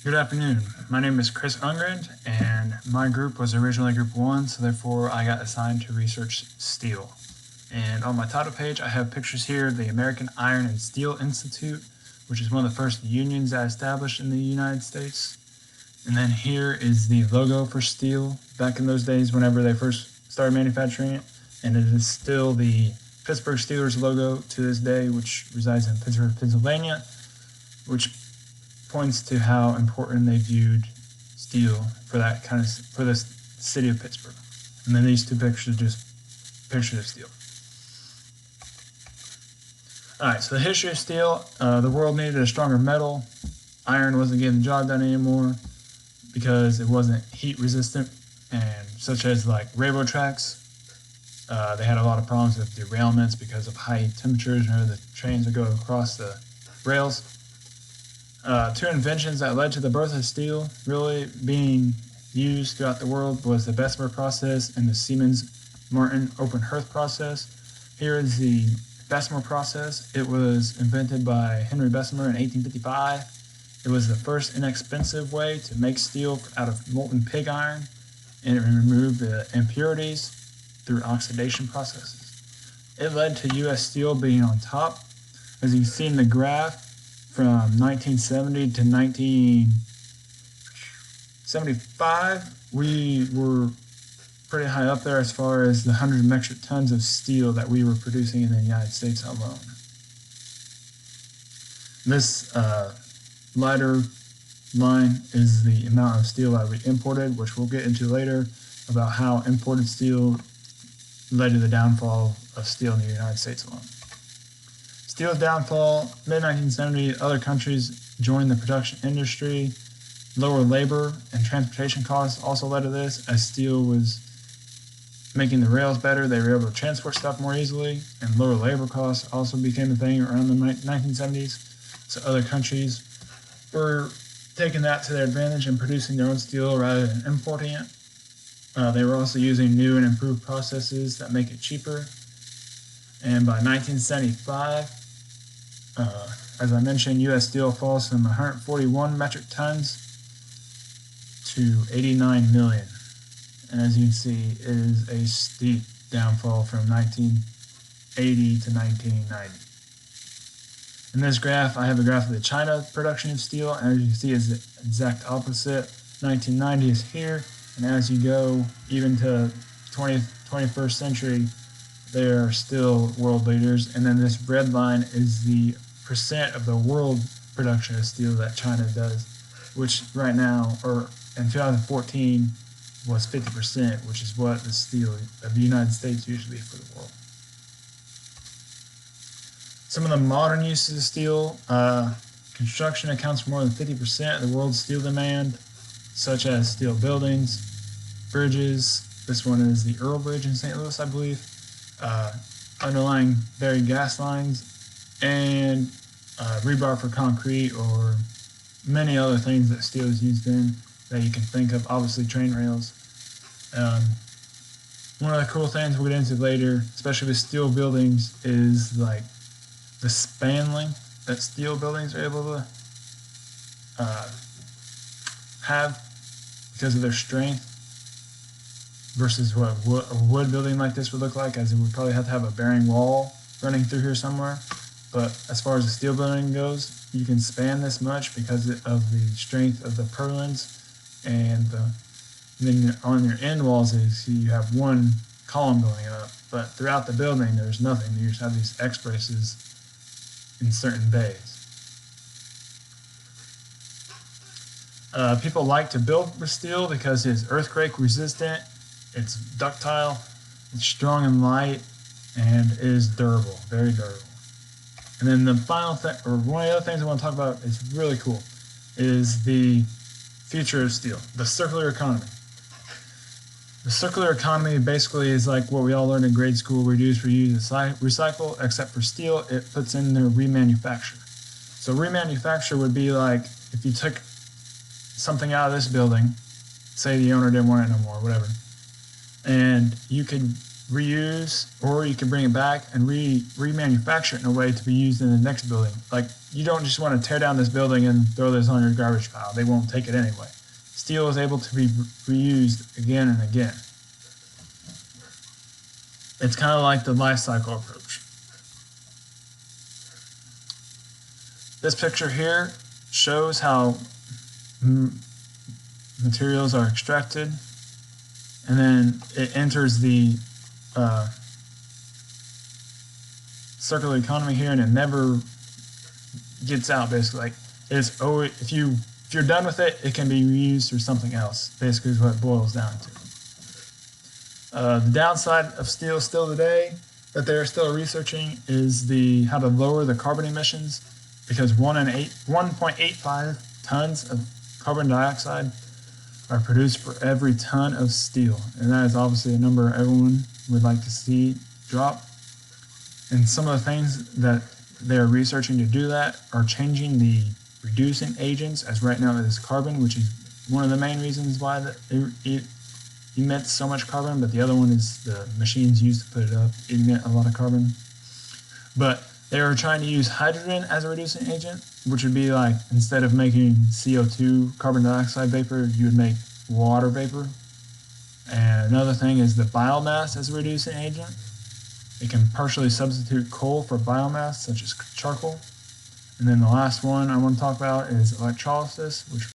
Good afternoon. My name is Chris Ungren, and my group was originally Group 1, so therefore I got assigned to research steel. And on my title page, I have pictures here of the American Iron and Steel Institute, which is one of the first unions that established in the United States. And then here is the logo for steel back in those days whenever they first started manufacturing it. And it is still the Pittsburgh Steelers logo to this day, which resides in Pittsburgh, Pennsylvania, which points to how important they viewed steel for the city of Pittsburgh. And then these two pictures are just pictures of steel. All right, so the history of steel. The world needed a stronger metal. Iron wasn't getting the job done anymore because it wasn't heat resistant, and such as like railroad tracks. They had a lot of problems with derailments because of high temperatures whenever the trains would go across the rails. Two inventions that led to the birth of steel really being used throughout the world was the Bessemer process and the Siemens-Martin open hearth process. Here is the Bessemer process. It was invented by Henry Bessemer in 1855. It was the first inexpensive way to make steel out of molten pig iron, and it removed the impurities through oxidation processes. It led to U.S. Steel being on top. As you can see in the graph, from 1970 to 1975, we were pretty high up there as far as the 100 metric tons of steel that we were producing in the United States alone. This lighter line is the amount of steel that we imported, which we'll get into later about how imported steel led to the downfall of steel in the United States alone. Steel's downfall, mid-1970s, other countries joined the production industry. Lower labor and transportation costs also led to this. As steel was making the rails better, they were able to transport stuff more easily, and lower labor costs also became a thing around the 1970s. So other countries were taking that to their advantage and producing their own steel rather than importing it. They were also using new and improved processes that make it cheaper. And by 1975, as I mentioned, U.S. Steel falls from 141 metric tons to 89 million. And as you can see, it is a steep downfall from 1980 to 1990. In this graph, I have a graph of the China production of steel, and as you can see, it's the exact opposite. 1990 is here, and as you go even to 21st century, they are still world leaders. And then this red line is the percent of the world production of steel that China does, which right now, or in 2014, was 50%, which is what the steel of the United States usually for the world. Some of the modern uses of steel, construction accounts for more than 50% of the world's steel demand, such as steel buildings, bridges. This one is the Earl Bridge in St. Louis, I believe. Underlying buried gas lines, and rebar for concrete, or many other things that steel is used in that you can think of. Obviously, train rails. One of the cool things we'll get into later, especially with steel buildings, is like the span length that steel buildings are able to have because of their strength versus what a wood building like this would look like, as it would probably have to have a bearing wall running through here somewhere. But as far as the steel building goes, you can span this much because of the strength of the purlins, and then on your end walls you have one column going up, but throughout the building there's nothing. You just have these X braces in certain bays. People like to build with steel because it's earthquake resistant, it's ductile, it's strong and light, and is durable, very durable. And then the final thing, or one of the other things I want to talk about is really cool, is the future of steel, the circular economy. The circular economy basically is like what we all learned in grade school: reduce, reuse, recycle, except for steel, it puts in their remanufacture. So remanufacture would be like if you took something out of this building, say the owner didn't want it no more, whatever, and you could reuse, or you can bring it back and remanufacture it in a way to be used in the next building. Like, you don't just want to tear down this building and throw this on your garbage pile. They won't take it anyway. Steel is able to be reused again and again. It's kind of like the life cycle approach. This picture here shows how materials are extracted, and then it enters the circular economy here, and it never gets out. Basically, like, it's always, if you're done with it, it can be reused for something else. Basically, is what it boils down to. The downside of steel still today that they're still researching is how to lower the carbon emissions, because 1.85 tons of carbon dioxide are produced for every ton of steel, and that is obviously a number everyone would like to see drop. And some of the things that they're researching to do that are changing the reducing agents, as right now it is carbon, which is one of the main reasons why it emits so much carbon, but the other one is the machines used to put it up emit a lot of carbon. But they are trying to use hydrogen as a reducing agent, which would be like, instead of making CO2, carbon dioxide vapor, you would make water vapor. And another thing is the biomass as a reducing agent. It can partially substitute coal for biomass, such as charcoal. And then the last one I want to talk about is electrolysis, which